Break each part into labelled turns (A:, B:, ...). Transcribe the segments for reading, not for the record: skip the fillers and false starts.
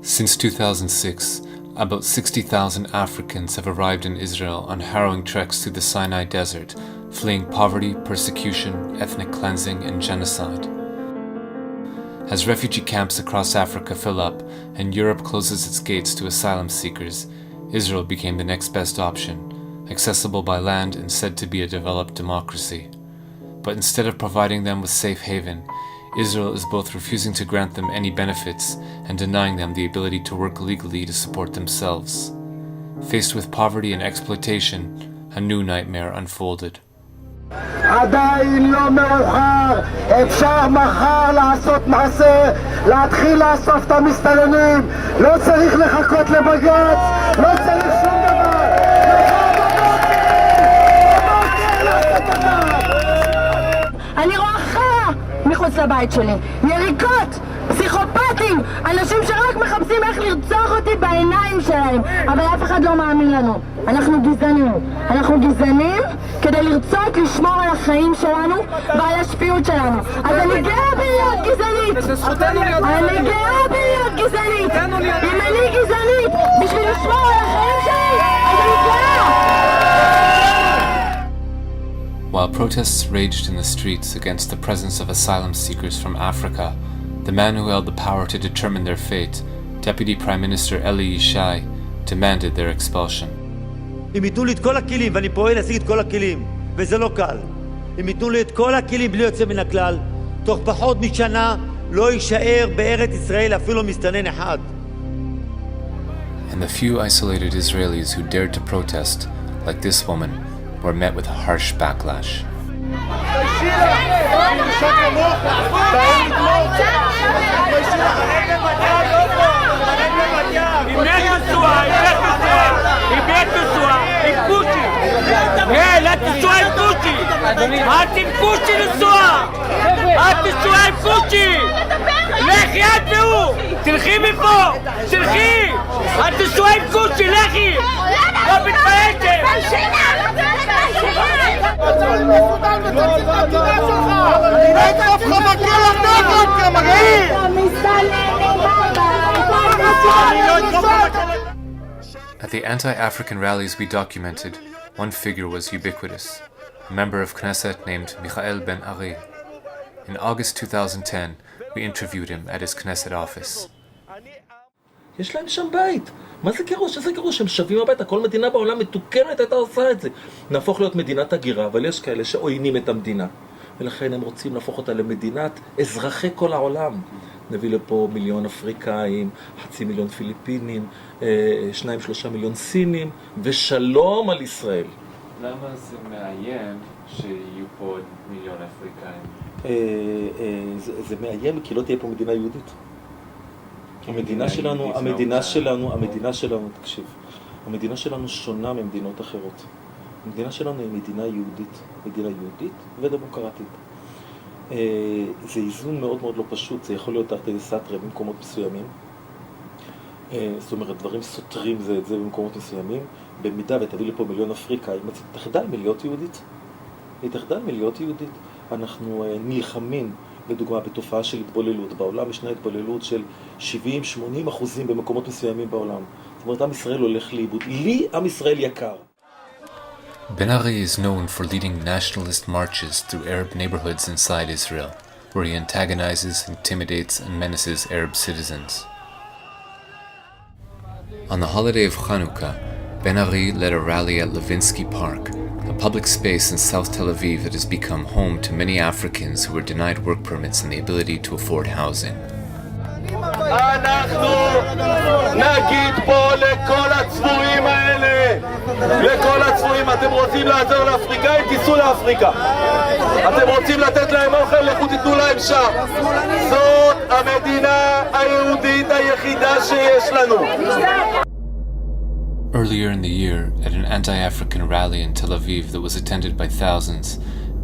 A: Since 2006, about 60,000 Africans have arrived in Israel on harrowing treks through the Sinai Desert, fleeing poverty, persecution, ethnic cleansing, and genocide. As refugee camps across Africa fill up and Europe closes its gates to asylum seekers, Israel became the next best option, accessible by land and said to be a developed democracy. But instead of providing them with safe haven, Israel is both refusing to grant them any benefits and denying them the ability to work legally to support themselves. Faced with poverty and exploitation, a new nightmare unfolded.
B: עדיין לא מאוחר, אפשר מחר לעשות מעשה, להתחיל לאסוף את המסתננים, לא צריך לחכות לבג"ץ, לא צריך שום דבר.
C: אני רואה חרא מחוץ לבית שלי, יריקות, פסיכופטים, אנשים שרק מחפשים איך לרצוח אותי בעיניים שלהם, אבל אף אחד לא מאמין לנו. אנחנו גזענים כדי לרצות לשמור על החיים שלנו ועל השפיות שלנו. אז אני גאה בלהיות גזענית, אני גאה בלהיות גזענית. אם אני גזענית בשביל לשמור על החיים שלי, אז אני גאה.
A: While protests raged in the streets against the presence of asylum seekers from Africa, the man who held the power to determine their fate, Deputy Prime Minister Eli Yishai, demanded their expulsion.
D: אם ייתנו לי את כל הכלים, ואני פועל להשיג את כל הכלים, וזה לא קל. אם ייתנו לי את כל הכלים בלי יוצא מן הכלל, תוך פחות משנה לא יישאר בארץ ישראל אפילו מסתנן אחד.
A: And the few isolated Israelis who dared to protest, like this woman, were met with a harsh backlash.
E: לכי את והוא! תלכי מפה! תלכי! את תשועה עם קושי, לכי! לא מתפייתם!
A: At the anti-African rallies we documented, one figure was ubiquitous, a member of Knesset named Michael Ben Ari. In August 2010, we interviewed him at his Knesset office.
F: יש להם שם בית. מה זה גירוש? איזה גירוש? הם שווים הביתה. כל מדינה בעולם מתוקנת הייתה עושה את זה. נהפוך להיות מדינת הגירה, אבל יש כאלה שעוינים את המדינה. ולכן הם רוצים להפוך אותה למדינת אזרחי כל העולם. נביא לפה 1,000,000 אפריקאים, 500,000 פיליפינים, 2-3 מיליון סינים, ושלום על ישראל.
A: למה זה מאיים שיהיו פה עוד 1,000,000 אפריקאים?
F: זה מאיים כי לא תהיה פה מדינה יהודית. המדינה שלנו, תקשיב, המדינה שלנו שונה ממדינות אחרות. המדינה שלנו היא מדינה יהודית ודמוקרטית. זה איזון מאוד מאוד לא פשוט, זה יכול להיות תרתי דסתרי במקומות מסוימים. זאת אומרת, דברים סותרים זה את זה במקומות מסוימים. במידה ותביא לפה 1,000,000 אפריקאים, היא תחדל מלהיות יהודית. אנחנו נלחמים, לדוגמה, בתופעה של התבוללות. בעולם ישנה התבוללות של 70-80% במקומות מסוימים בעולם. זאת אומרת, עם ישראל הולך לאיבוד. לי עם ישראל יקר.
A: Ben Ari is known for leading nationalist marches through Arab neighborhoods inside Israel, where he antagonizes, intimidates, and menaces Arab citizens. On the holiday of Chanukah, Ben Ari led a rally at Levinsky Park, a public space in South Tel Aviv that has become home to many Africans who were denied work permits and the ability to afford housing.
B: אנחנו נגיד פה לכל הצבועים האלה, אתם רוצים לעזור לאפריקאים, תיסעו לאפריקה. אתם רוצים לתת להם אוכל, לכו תיתנו להם שם. זאת המדינה היהודית היחידה שיש לנו.
A: Earlier in the year, at an anti-African rally in Tel Aviv that was attended by thousands,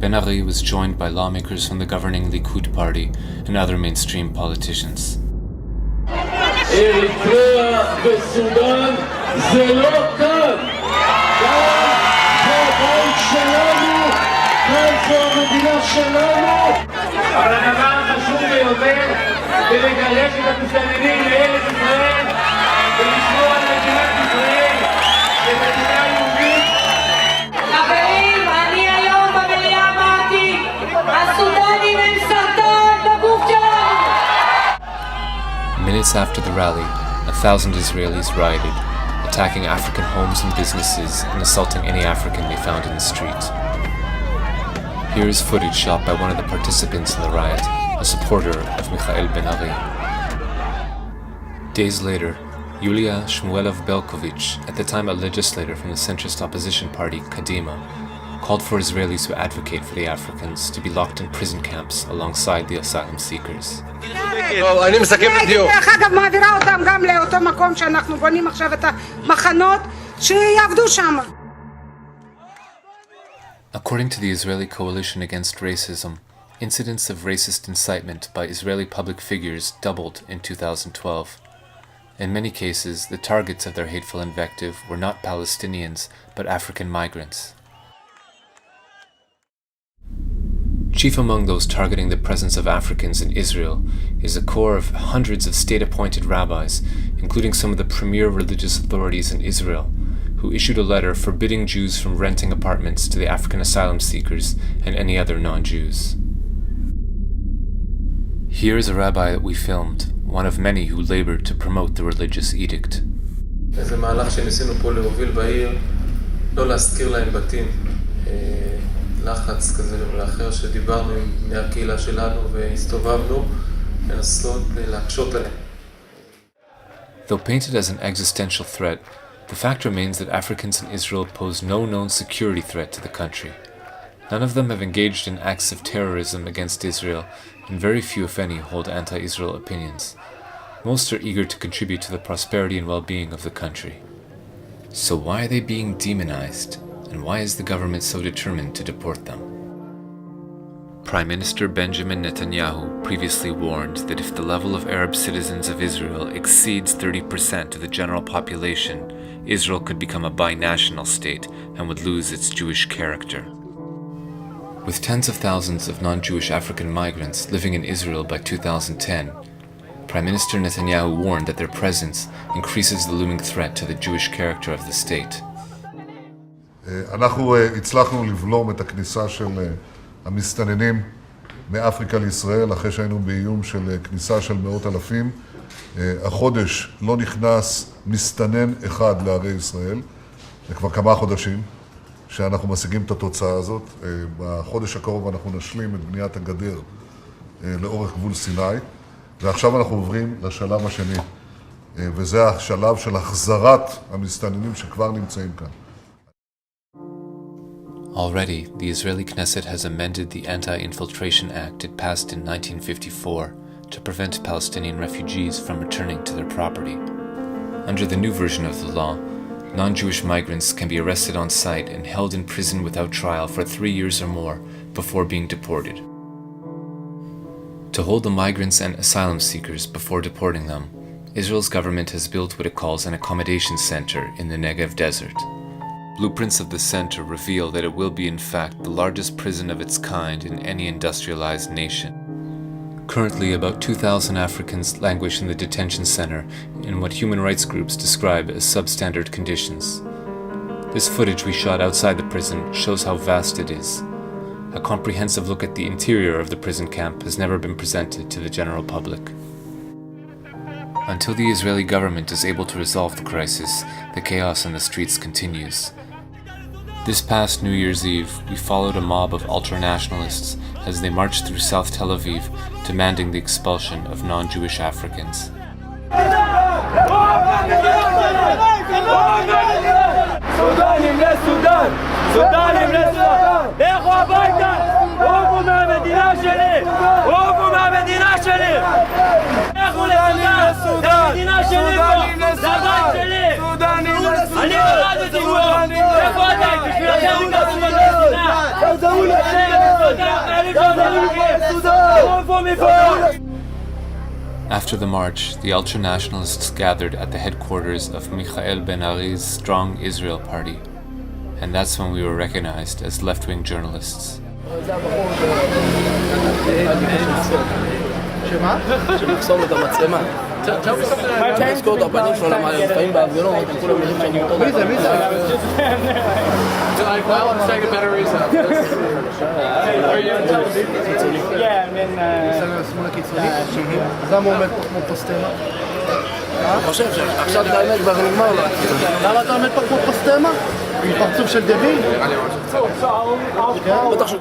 A: Ben Ari was joined by lawmakers from the governing Likud party and other mainstream politicians.
B: אריתריאה וסודאן זה לא כאן. כאן זה הבית שלנו, כאן זו המדינה שלנו.
E: אבל הדבר החשוב ביותר זה לגרש את המסתננים לארץ ישראל
A: minutes after the rally, 1,000 Israelis rioted, attacking African homes and businesses and assaulting any African they found in the street. Here is footage shot by one of the participants in the riot, a supporter of Michael Ben-Ari. Days later, Yulia Shmuelov-Belkovich, at the time a legislator from the centrist opposition party Kadima, called for Israelis who advocate for the Africans to be locked in prison camps alongside the asylum seekers.
B: אני מסכם בדיוק.
G: דרך אגב, מעבירה אותם גם לאותו מקום שאנחנו בונים עכשיו את המחנות, שיעבדו שם.
A: According to the Israeli Coalition Against Racism, incidents of racist incitement by Israeli public figures doubled in 2012. In many cases, the targets of their hateful invective were not Palestinians, but African migrants. Chief among those targeting the presence of Africans in Israel is a corps of hundreds of state-appointed rabbis, including some of the premier religious authorities in Israel, who issued a letter forbidding Jews from renting apartments to the African asylum seekers and any other non-Jews. Here is a rabbi that we filmed, one of many who labored to promote the religious edict.
H: זה מהלך שניסינו פה להוביל בעיר, לא להזכיר להם בתים, לחץ כזה ואחר שדיברנו עם בני הקהילה שלנו והסתובבנו, לנסות להקשות עליהם.
A: Though painted as an existential threat, the fact remains that Africans in Israel pose no known security threat to the country. None of them have engaged in acts of terrorism against Israel, and very few, if any, hold anti-Israel opinions. Most are eager to contribute to the prosperity and well-being of the country. So why are they being demonized, and why is the government so determined to deport them? Prime Minister Benjamin Netanyahu previously warned that if the level of Arab citizens of Israel exceeds 30% of the general population, Israel could become a binational state and would lose its Jewish character. With tens of thousands of non-Jewish African migrants living in Israel by 2010, Prime Minister Netanyahu warned that their presence increases the looming threat to the Jewish character of the state.
I: אנחנו הצלחנו לבלום את הכניסה של המסתננים מאפריקה לישראל, אחרי שהיינו באיום של כניסה של מאות אלפים. החודש לא נכנס מסתנן אחד לערי ישראל, זה כבר כמה חודשים שאנחנו משיגים את התוצאה הזאת. בחודש הקרוב אנחנו נשלים את בניית הגדר לאורך גבול סיני, ועכשיו אנחנו עוברים לשלב השני, וזה השלב של החזרת המסתננים שכבר נמצאים כאן.
A: Already, the Israeli Knesset has amended the Anti-Infiltration Act it passed in 1954 to prevent Palestinian refugees from returning to their property. Under the new version of the law, non-Jewish migrants can be arrested on site and held in prison without trial for 3 years or more before being deported. To hold the migrants and asylum seekers before deporting them, Israel's government has built what it calls an accommodation center in the Negev desert. Blueprints of the center reveal that it will be in fact the largest prison of its kind in any industrialized nation. Currently, about 2,000 Africans languish in the detention center in what human rights groups describe as substandard conditions. This footage we shot outside the prison shows how vast it is. A comprehensive look at the interior of the prison camp has never been presented to the general public. Until the Israeli government is able to resolve the crisis, the chaos in the streets continues. This past New Year's Eve, we followed a mob of ultra-nationalists as they marched through South Tel Aviv, demanding the expulsion of non-Jewish Africans. After the march, the ultra-nationalists gathered at the headquarters of Michael Ben-Ari's Strong Israel Party, and that's when we were recognized as left-wing journalists.
J: Tell me something. Let's go to הבנים שלו למה לפעמים בהפגנות, כולם יודעים שאני אותו. מי זה? מי זה? Well, I'm saying a better reason. Are you on television? Yeah, I'm in... שמאל הקיצוני. אז למה הוא עומד פה כמו פוסטר? אני חושב שעכשיו את האמת כבר נגמר לו.
K: למה אתה עומד פה כמו פסטמה? עם פרצוף של דביל?
J: בטח שהוא...